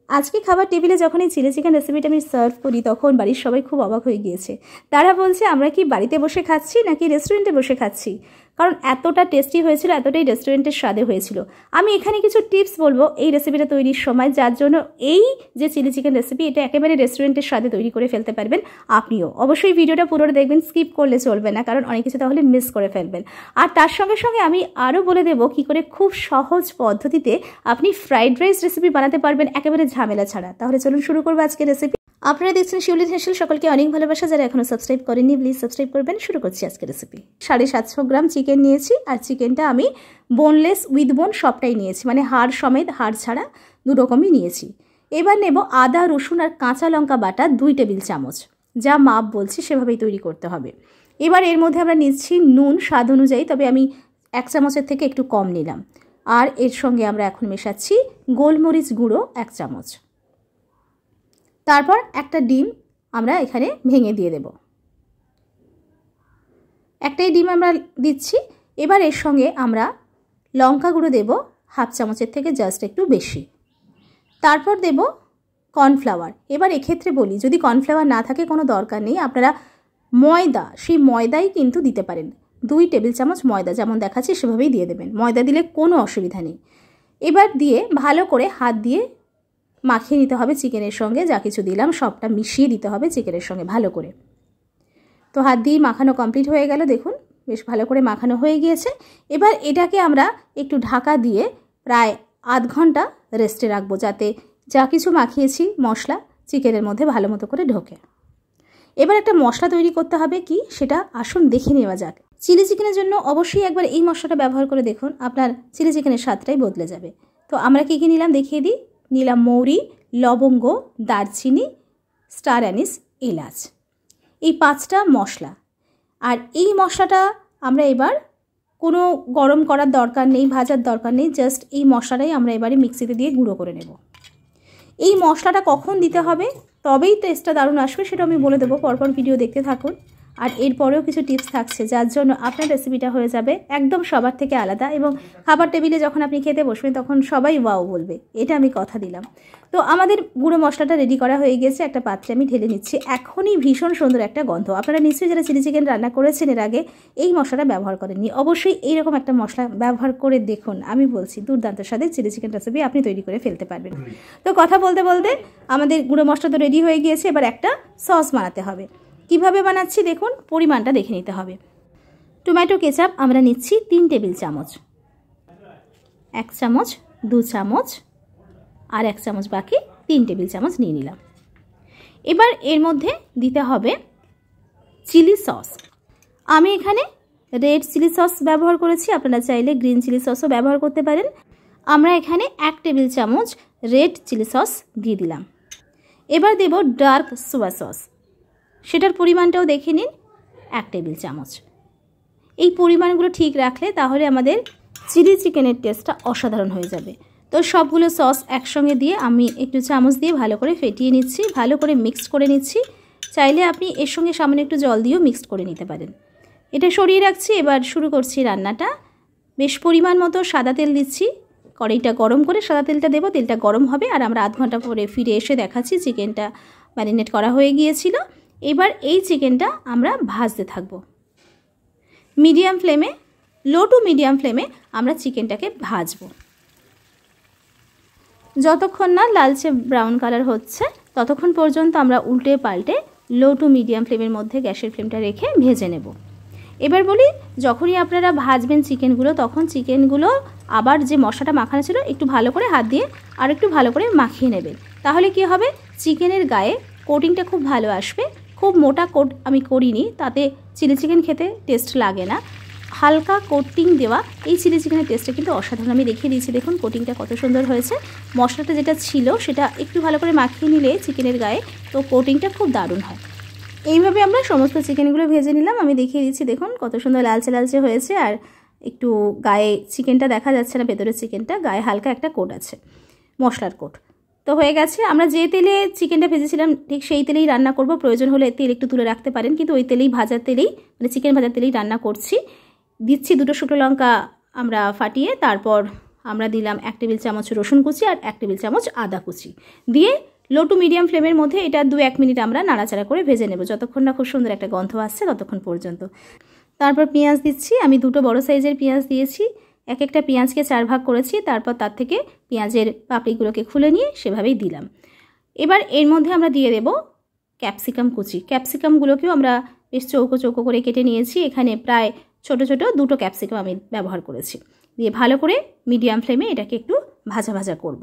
আজকে খাবার টেবিলে যখন এই চিলি চিকেন রেসিপিটা আমি সার্ভ করি তখন বাড়ির সবাই খুব অবাক হয়ে গিয়েছে। তারা বলছে আমরা কি বাড়িতে বসে খাচ্ছি নাকি রেস্টুরেন্টে বসে খাচ্ছি, কারণ এতটা টেস্টি হয়েছিল, এতটাই রেস্টুরেন্টের স্বাদে হয়েছিল। আমি এখানে কিছু টিপস বলবো এই রেসিপিটা তৈরির সময়, যার জন্য এই যে চিলি চিকেন রেসিপি এটা একেবারে রেস্টুরেন্টের স্বাদে তৈরি করে ফেলতে পারবেন আপনিও। অবশ্যই ভিডিওটা পুরোটা দেখবেন, স্কিপ করলে চলবে না, কারণ অনেক কিছু তাহলে মিস করে ফেলবেন। আর তার সঙ্গে সঙ্গে আমি আরও বলে দেবো কী করে খুব সহজ পদ্ধতিতে আপনি ফ্রাইড রাইস রেসিপি বানাতে পারবেন একেবারে ঝামেলা ছাড়া। তাহলে চলুন শুরু করবো আজকের রেসিপি। আপনারা দেখছেন শিউলির হেসেল, সকলকে অনেক ভালোবাসা। যারা এখনো সাবস্ক্রাইব করেননি প্লিজ সাবস্ক্রাইব করবেন। শুরু করছি আজকের রেসিপি। 750 গ্রাম চিকেন নিয়েছি, আর চিকেনটা আমি বোনলেস উইথ বোন সবটাই নিয়েছি, মানে হাড় সমেত হাড় ছাড়া দু রকমই নিয়েছি। এবার নেব আদা রসুন আর কাঁচা লঙ্কা বাটা 2 টেবিল চামচ, যা মাপ বলছি সেভাবেই তৈরি করতে হবে। এবার এর মধ্যে আমরা নিচ্ছি নুন স্বাদ অনুযায়ী, তবে আমি 1 চামচের থেকে একটু কম নিলাম। আর এর সঙ্গে আমরা এখন মেশাচ্ছি গোলমরিচ গুঁড়ো 1 চামচ। তারপর একটা ডিম আমরা এখানে ভেঙে দিয়ে দেব, একটাই ডিম আমরা দিচ্ছি। এবার এর সঙ্গে আমরা লঙ্কা গুঁড়ো দেব 1/2 চামচের থেকে জাস্ট একটু বেশি। তারপর দেব কর্নফ্লাওয়ার। এবার এক্ষেত্রে বলি, যদি কর্নফ্লাওয়ার না থাকে কোনো দরকার নেই, আপনারা ময়দা, সেই ময়দাই কিন্তু দিতে পারেন। 2 টেবিল চামচ ময়দা যেমন দেখাচ্ছি সেভাবেই দিয়ে দেবেন, ময়দা দিলে কোনো অসুবিধা নেই। এবার দিয়ে ভালো করে হাত দিয়ে মাখিয়ে নিতে হবে চিকেনের সঙ্গে, যা কিছু দিলাম সবটা মিশিয়ে দিতে হবে চিকেনের সঙ্গে ভালো করে। তো হাত দিয়ে মাখানো কমপ্লিট হয়ে গেল, দেখুন বেশ ভালো করে মাখানো হয়ে গিয়েছে। এবার এটাকে আমরা একটু ঢাকা দিয়ে প্রায় আধ ঘন্টা রেস্টে রাখবো, যাতে যা কিছু মাখিয়েছি মশলা চিকেনের মধ্যে ভালো মতো করে ঢোকে। এবার একটা মশলা তৈরি করতে হবে, কি সেটা আসুন দেখে নেওয়া যাক। চিলি চিকেনের জন্য অবশ্যই একবার এই মশলাটা ব্যবহার করে দেখুন, আপনার চিলি চিকেনের স্বাদটাই বদলে যাবে। তো আমরা কী কী নিলাম দেখিয়ে দিই। নিলাম মৌরি, লবঙ্গ, দারচিনি, স্টার অ্যানিস, এলাচ, এই 5টা মশলা। আর এই মশলাটা আমরা এবার কোনো গরম করার দরকার নেই, ভাজার দরকার নেই, জাস্ট এই মশলাটাই আমরা এবারে মিক্সিতে দিয়ে গুঁড়ো করে নেব। এই মশলাটা কখন দিতে হবে তবেই টেস্টটা দারুণ আসবে সেটা আমি বলে দেবো, পরপর ভিডিও দেখতে থাকুন। আর এরপরেও কিছু টিপস থাকছে, যার জন্য আপনার রেসিপিটা হয়ে যাবে একদম সবার থেকে আলাদা, এবং খাবার টেবিলে যখন আপনি খেতে বসবেন তখন সবাই ওয়াও বলবে, এটা আমি কথা দিলাম। তো আমাদের গুঁড়ো মশলাটা রেডি করা হয়ে গেছে, একটা পাত্রে আমি ঢেলে নিচ্ছি। এখনই ভীষণ সুন্দর একটা গন্ধ। আপনারা নিশ্চয়ই যারা চিলি চিকেন রান্না করেছেন এর আগে এই মশলাটা ব্যবহার করেননি, অবশ্যই এইরকম একটা মশলা ব্যবহার করে দেখুন। আমি বলছি দুর্দান্ত স্বাদের চিলি চিকেন রেসিপি আপনি তৈরি করে ফেলতে পারবেন। তো কথা বলতে বলতে আমাদের গুঁড়ো মশলা তো রেডি হয়ে গিয়েছে, এবার একটা সস বানাতে হবে। কিভাবে বানাচ্ছি দেখুন, পরিমাণটা দেখে নিতে হবে। টমেটো কেচাপ আমরা নিচ্ছি 3 টেবিল চামচ, 1 চামচ, 2 চামচ আর 1 চামচ বাকি 3 টেবিল চামচ নিয়ে নিলাম। এবার এর মধ্যে দিতে হবে চিলি সস। আমি এখানে রেড চিলি সস ব্যবহার করেছি, আপনারা চাইলে গ্রিন চিলি সসও ব্যবহার করতে পারেন। আমরা এখানে 1 টেবিল চামচ রেড চিলি সস দিয়ে দিলাম। এবার দেব ডার্ক সোয়া সস, সেটার পরিমাণটাও দেখে নিন, 1 টেবিল চামচ। এই পরিমাণগুলো ঠিক রাখলে তাহলে আমাদের চিলি চিকেনের টেস্টটা অসাধারণ হয়ে যাবে। তো সবগুলো সস একসঙ্গে দিয়ে আমি একটু চামচ দিয়ে ভালো করে ফেটিয়ে নিচ্ছি, ভালো করে মিক্সড করে নিচ্ছি। চাইলে আপনি এর সঙ্গে সামান্য একটু জল দিয়েও মিক্সড করে নিতে পারেন। এটা সরিয়ে রাখছি, এবার শুরু করছি রান্নাটা। বেশ পরিমাণ মতো সাদা তেল দিচ্ছি, কড়াইটা গরম করে সাদা তেলটা দেবো, তেলটা গরম হবে। আর আমরা আধ ঘন্টা পরে ফিরে এসে দেখাচ্ছি চিকেনটা ম্যারিনেট করা হয়ে গিয়েছিল। এবার এই চিকেনটা আমরা ভাজতে থাকব মিডিয়াম ফ্লেমে, লো টু মিডিয়াম ফ্লেমে আমরা চিকেনটাকে ভাজবো যতক্ষণ না লালচে ব্রাউন কালার হচ্ছে, ততক্ষণ পর্যন্ত আমরা উল্টে পাল্টে লো টু মিডিয়াম ফ্লেমের মধ্যে গ্যাসের ফ্লেমটা রেখে ভেজে নেব। এবার বলি, যখনই আপনারা ভাজবেন চিকেনগুলো তখন চিকেনগুলো আবার যে মশলাটা মাখানো ছিল একটু ভালো করে হাত দিয়ে আর একটু ভালো করে মাখিয়ে নেবেন। তাহলে কি হবে, চিকেনের গায়ে কোটিংটা খুব ভালো আসবে। খুব মোটা কোট আমি করিনি, তাতে চিলি চিকেন খেতে টেস্ট লাগে না। হালকা কোটিং দেওয়া এই চিলি চিকেনের টেস্টটা কিন্তু অসাধারণ। আমি দেখিয়ে দিয়েছি, দেখুন কোটিংটা কত সুন্দর হয়েছে। মশলাটা যেটা ছিল সেটা একটু ভালো করে মাখিয়ে নিলে চিকেনের গায়ে, তো কোটিংটা খুব দারুণ হয়। এইভাবে আমরা সমস্ত চিকেনগুলো ভেজে নিলাম। আমি দেখিয়ে দিচ্ছি, দেখুন কত সুন্দর লালচে লালচে হয়েছে, আর একটু গায়ে চিকেনটা দেখা যাচ্ছে না, ভেতরের চিকেনটা গায়ে হালকা একটা কোট আছে, মশলার কোট। তো হয়ে গেছে। আমরা যে তেলে চিকেনটা ভেজেছিলাম ঠিক সেই তেলেই রান্না করব, প্রয়োজন হলে তেল একটু তুলে রাখতে পারেন, কিন্তু ওই তেলেই ভাজার তেলেই, মানে চিকেন ভাজার তেলেই রান্না করছি। দিচ্ছি 2টো শুকনো লঙ্কা আমরা ফাটিয়ে, তারপর আমরা দিলাম 1 টেবিল চামচ রসুন কুচি আর 1 টেবিল চামচ আদা কুচি দিয়ে লো টু মিডিয়াম ফ্লেমের মধ্যে এটা 2-1 মিনিট আমরা নাড়াচাড়া করে ভেজে নেব, যতক্ষণ না খুব সুন্দর একটা গন্ধ আসছে ততক্ষণ পর্যন্ত। তারপর পেঁয়াজ দিচ্ছি, আমি 2টো বড় সাইজের পেঁয়াজ দিয়েছি, এক একটা পেঁয়াজকে 4 ভাগ করেছি, তারপর তার থেকে পেঁয়াজের পাপড়িগুলোকে খুলে নিয়ে সেভাবেই দিলাম। এবার এর মধ্যে আমরা দিয়ে দেব ক্যাপসিকাম কুচি। ক্যাপসিকামগুলোকেও আমরা বেশ চৌকো চৌকো করে কেটে নিয়েছি, এখানে প্রায় ছোট ছোট 2টো ক্যাপসিকাম আমি ব্যবহার করেছি। দিয়ে ভালো করে মিডিয়াম ফ্লেমে এটাকে একটু ভাজা ভাজা করব।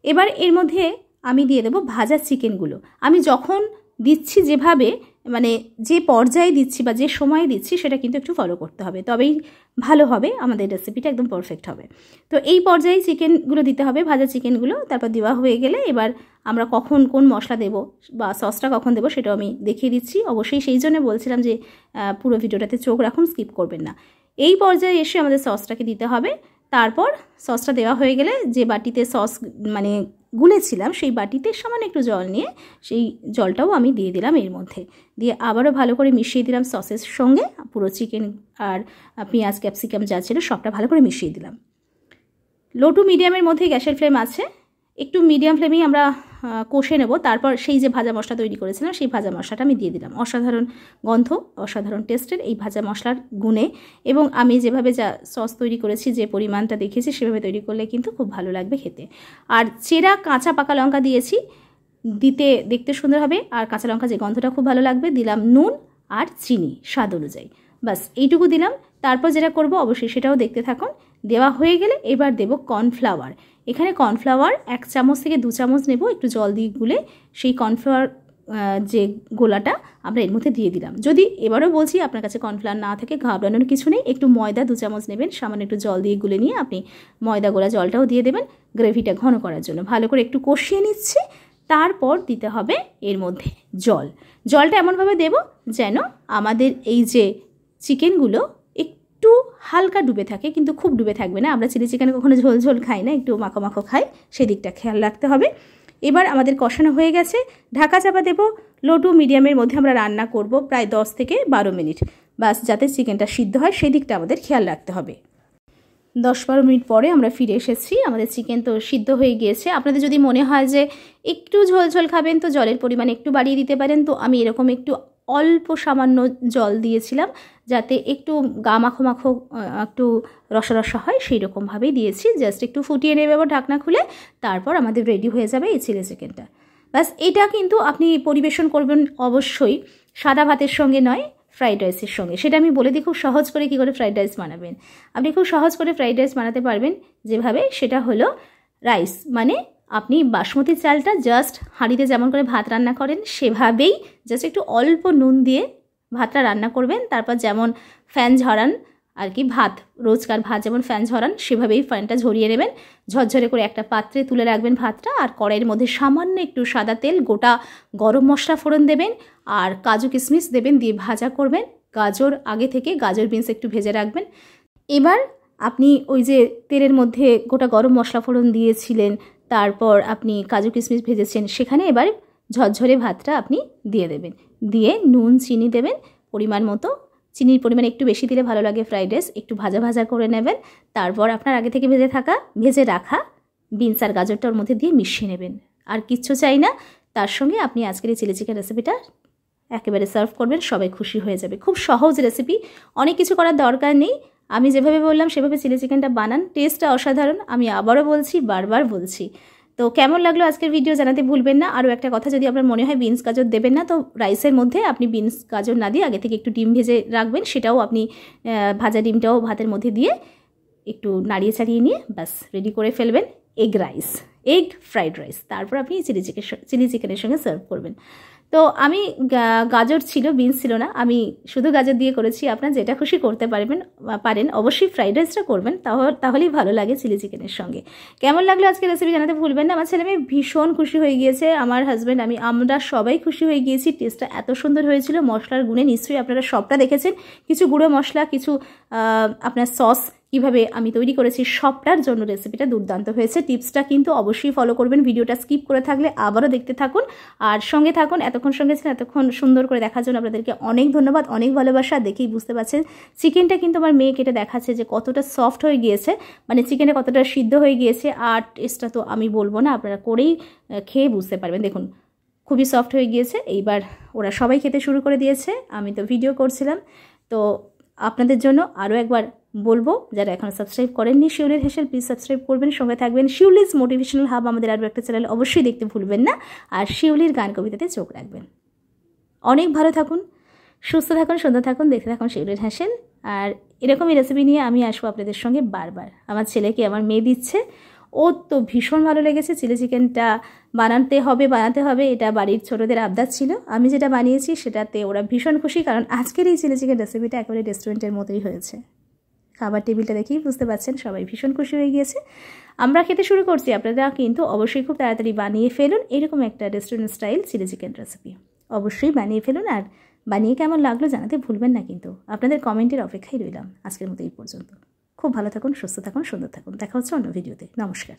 এবার এর মধ্যে আমি দিয়ে দেব ভাজা চিকেনগুলো। আমি যখন দিচ্ছি যেভাবে মানে যে পর্যায়ে দিচ্ছি বা যে সময়ে দিচ্ছি সেটা কিন্তু একটু ফলো করতে হবে, তবেই ভালো হবে, আমাদের রেসিপিটা একদম পারফেক্ট হবে। তো এই পর্যায়ে চিকেনগুলো দিতে হবে, ভাজা চিকেনগুলো। তারপর দেওয়া হয়ে গেলে এবার আমরা কখন কোন মশলা দেব বা সসটা কখন দেব সেটাও আমি দেখিয়ে দিচ্ছি। অবশ্যই সেই জন্য বলছিলাম যে পুরো ভিডিওটাতে চোখ রাখুন, স্কিপ করবেন না। এই পর্যায়ে এসে আমাদের সসটাকে দিতে হবে। তারপর সসটা দেওয়া হয়ে গেলে যে বাটিতে সস মানে গুলেছিলাম সেই বাটিতে সামান্য একটু জল নিয়ে সেই জলটাও আমি দিয়ে দিলাম এর মধ্যে, দিয়ে আবারও ভালো করে মিশিয়ে দিলাম সসের সঙ্গে। পুরো চিকেন আর পেঁয়াজ ক্যাপসিকাম যা ছিল সবটা ভালো করে মিশিয়ে দিলাম। লো টু মিডিয়ামের মধ্যে গ্যাসের ফ্লেম আছে, একটু মিডিয়াম ফ্লেমেই আমরা কষে নেব। তারপর সেই যে ভাজা মশলা তৈরি করেছিলাম সেই ভাজা মশলাটা আমি দিয়ে দিলাম। অসাধারণ গন্ধ, অসাধারণ টেস্টের এই ভাজা মশলার গুণে, এবং আমি যেভাবে যা সস তৈরি করেছি যে পরিমাণটা দেখেছি সেভাবে তৈরি করলে কিন্তু খুব ভালো লাগবে খেতে। আর চেরা কাঁচা পাকা লঙ্কা দিয়েছি, দিতে দেখতে সুন্দর হবে, আর কাঁচা লঙ্কা যে গন্ধটা খুব ভালো লাগবে। দিলাম নুন আর চিনি স্বাদ অনুযায়ী, বাস এইটুকু দিলাম। তারপর যেটা করব অবশ্যই সেটাও দেখতে থাকুন। দেওয়া হয়ে গেলে এবার দেব কর্নফ্লাওয়ার। এখানে কর্নফ্লাওয়ার 1 চামচ থেকে 2 চামচ নেব, একটু জল দিয়ে গুলে সেই কর্নফ্লাওয়ার যে গোলাটা আমরা এর মধ্যে দিয়ে দিলাম। যদি এবারও বলছি আপনার কাছে কর্নফ্লাওয়ার না থাকে ঘাবড়ানোর কিছু নেই, একটু ময়দা 2 চামচ নেবেন, সামান্য একটু জল দিয়ে গুলে নিয়ে আপনি ময়দা গোলা জলটাও দিয়ে দেবেন গ্রেভিটা ঘন করার জন্য। ভালো করে একটু কষিয়ে নিচ্ছি, তারপর দিতে হবে এর মধ্যে জল। জলটা এমনভাবে দেব যেন আমাদের এই যে চিকেনগুলো একটু হালকা ডুবে থাকে, কিন্তু খুব ডুবে থাকবে না। আমরা চিলি চিকেনে কখনো ঝোল ঝোল খাই না, একটু মাখো মাখো খাই, সেদিকটা খেয়াল রাখতে হবে। এবার আমাদের কষানো হয়ে গেছে, ঢাকা চাপা দেব। লো টু মিডিয়ামের মধ্যে আমরা রান্না করব প্রায় 10 থেকে 12 মিনিট, বাস যাতে চিকেনটা সিদ্ধ হয় সেই দিকটা আমাদের খেয়াল রাখতে হবে। 10-12 মিনিট পরে আমরা ফিরে এসেছি, আমাদের চিকেন তো সিদ্ধ হয়ে গিয়েছে। আপনাদের যদি মনে হয় যে একটু ঝোল ঝোল খাবেন তো জলের পরিমাণ একটু বাড়িয়ে দিতে পারেন। তো আমি এরকম একটু অল্প সামান্য জল দিয়েছিলাম যাতে একটু গা মাখো মাখো একটু রসা রসা হয়, সেই রকমভাবেই দিয়েছি। জাস্ট একটু ফুটিয়ে নেবে ঢাকনা খুলে, তারপর আমাদের রেডি হয়ে যাবে এই চিলি চিকেনটা। ব্যাস এটা কিন্তু আপনি পরিবেশন করবেন অবশ্যই সাদা ভাতের সঙ্গে নয়, ফ্রাইড রাইসের সঙ্গে। সেটা আমি বলে দিই খুব সহজ করে কী করে ফ্রাইড রাইস বানাবেন। আপনি খুব সহজ করে ফ্রাইড রাইস বানাতে পারবেন যেভাবে, সেটা হলো রাইস মানে আপনি বাসমতি চালটা জাস্ট হাঁড়িতে যেমন করে ভাত রান্না করেন সেভাবেই জাস্ট একটু অল্প নুন দিয়ে ভাতটা রান্না করবেন। তারপর যেমন ফ্যান ঝরান আর কি, ভাত রোজকার ভাত যেমন ফ্যান ঝরান সেভাবেই ফ্যানটা ঝরিয়ে নেবেন, ঝরঝরে করে একটা পাত্রে তুলে রাখবেন ভাতটা। আর কড়াইয়ের মধ্যে সামান্য একটু সাদা তেল, গোটা গরম মশলা ফোড়ন দেবেন আর কাজু কিশমিশ দেবেন, দিয়ে ভাজা করবেন। গাজর আগে থেকে গাজর বিনস একটু ভেজে রাখবেন। এবার আপনি ওই যে তেলের মধ্যে গোটা গরম মশলা ফোড়ন দিয়েছিলেন, তারপর আপনি কাজু কিশমিশ ভেজেছেন, সেখানে এবার ঝরঝরে ভাতটা আপনি দিয়ে দেবেন, দিয়ে নুন চিনি দেবেন পরিমাণ মতো। চিনির পরিমাণ একটু বেশি দিলে ভালো লাগে ফ্রাইড রাইস। একটু ভাজা ভাজা করে নেবেন, তারপর আপনার আগে থেকে ভেজে রাখা বিনস আর গাজরটা ওর মধ্যে দিয়ে মিশিয়ে নেবেন। আর কিচ্ছু চাই না, তার সঙ্গে আপনি আজকের এই চিলি চিকেন রেসিপিটা একেবারে সার্ভ করবেন, সবাই খুশি হয়ে যাবে। খুব সহজ রেসিপি, অনেক কিছু করার দরকার নেই। আমি যেভাবে বললাম সেভাবে চিলি চিকেনটা বানান, টেস্টটা অসাধারণ। আমি আবারও বলছি, বারবার বলছি। তো কেমন লাগলো আজকের ভিডিও জানাতে ভুলবেন না। আরও একটা কথা, যদি আপনার মনে হয় বিনস গাজর দেবেন না, তো রাইসের মধ্যে আপনি বিনস গাজর না দিয়ে আগে থেকে একটু ডিম ভেজে রাখবেন, সেটাও আপনি ভাজা ডিমটাও ভাতের মধ্যে দিয়ে একটু নাড়িয়ে ছাড়িয়ে নিয়ে ব্যাস রেডি করে ফেলবেন এগ ফ্রাইড রাইস। তারপর আপনি চিলি চিকেনের সঙ্গে সার্ভ করবেন। তো আমি গাজর ছিল, বিনস ছিল না, আমি শুধু গাজর দিয়ে করেছি। আপনার যেটা খুশি করতে পারেন। অবশ্যই ফ্রাইড রাইসটা করবেন, তাহলেই ভালো লাগে চিলি চিকেনের সঙ্গে। কেমন লাগলো আজকে রেসিপি জানাতে ভুলবেন না। আমার ছেলে মেয়ে ভীষণ খুশি হয়ে গিয়েছে, আমার হাজব্যান্ড আমরা সবাই খুশি হয়ে গিয়েছি। টেস্টটা এত সুন্দর হয়েছিল, মশলার গুণে নিশ্চয়ই আপনারা সবটা দেখেছেন। কিছু গুঁড়ো মশলা, কিছু আপনার সস কিভাবে আমি তৈরি করেছি সবটার জন্য রেসিপিটা দুর্দান্ত হয়েছে। টিপসটা কিন্তু অবশ্যই ফলো করবেন। ভিডিওটা স্কিপ করে থাকলে আবারও দেখতে থাকুন আর সঙ্গে থাকুন। এতক্ষণ সঙ্গে ছিলেন, এতক্ষণ সুন্দর করে দেখার জন্য আপনাদেরকে অনেক ধন্যবাদ, অনেক ভালোবাসা। দেখেই বুঝতে পারছেন চিকেনটা কিন্তু আমার মেয়ে কেটে দেখাচ্ছে যে কতটা সফট হয়ে গিয়েছে, মানে চিকেনটা কতটা সিদ্ধ হয়ে গিয়েছে। আর টেস্টটা তো আমি বলবো না, আপনারা করেই খেয়ে বুঝতে পারবেন। দেখুন খুবই সফট হয়ে গিয়েছে। এইবার ওরা সবাই খেতে শুরু করে দিয়েছে, আমি তো ভিডিও করছিলাম। তো আপনাদের জন্য আরও একবার বলবো, যারা এখনও সাবস্ক্রাইব করেননি শিউলির হেসেল, প্লিজ সাবস্ক্রাইব করবেন, সঙ্গে থাকবেন। শিউলিজ মোটিভেশনাল হাব আমাদের আরও একটা চ্যানেল, অবশ্যই দেখতে ভুলবেন না। আর শিউলির গান কবিতাতে চোখ রাখবেন। অনেক ভালো থাকুন, সুস্থ থাকুন, সুন্দর থাকুন, দেখতে থাকুন শিউলির হেসেল। আর এরকমই রেসিপি নিয়ে আমি আসবো আপনাদের সঙ্গে বারবার। আমার ছেলেকে আমার মেয়ে দিচ্ছে, ওর তো ভীষণ ভালো লেগেছে। চিলি চিকেনটা বানাতে হবে, এটা বাড়ির ছোটোদের আবদার ছিল। আমি যেটা বানিয়েছি সেটাতে ওরা ভীষণ খুশি, কারণ আজকের এই চিলি চিকেন রেসিপিটা একেবারে রেস্টুরেন্টের মতোই হয়েছে। খাবার টেবিলটা দেখেই বুঝতে পারছেন সবাই ভীষণ খুশি হয়ে গিয়েছে। আমরা খেতে শুরু করছি, আপনারা কিন্তু অবশ্যই খুব তাড়াতাড়ি বানিয়ে ফেলুন এরকম একটা restaurant style chilli chicken recipe. অবশ্যই বানিয়ে ফেলুন, আর বানিয়ে কেমন লাগলো জানাতে ভুলবেন না কিন্তু। আপনাদের কমেন্টের অপেক্ষায় রইলাম। আজকের মতো এই পর্যন্ত। খুব ভালো থাকুন, সুস্থ থাকুন, সুন্দর থাকুন। দেখা হচ্ছে অন্য ভিডিওতে। নমস্কার।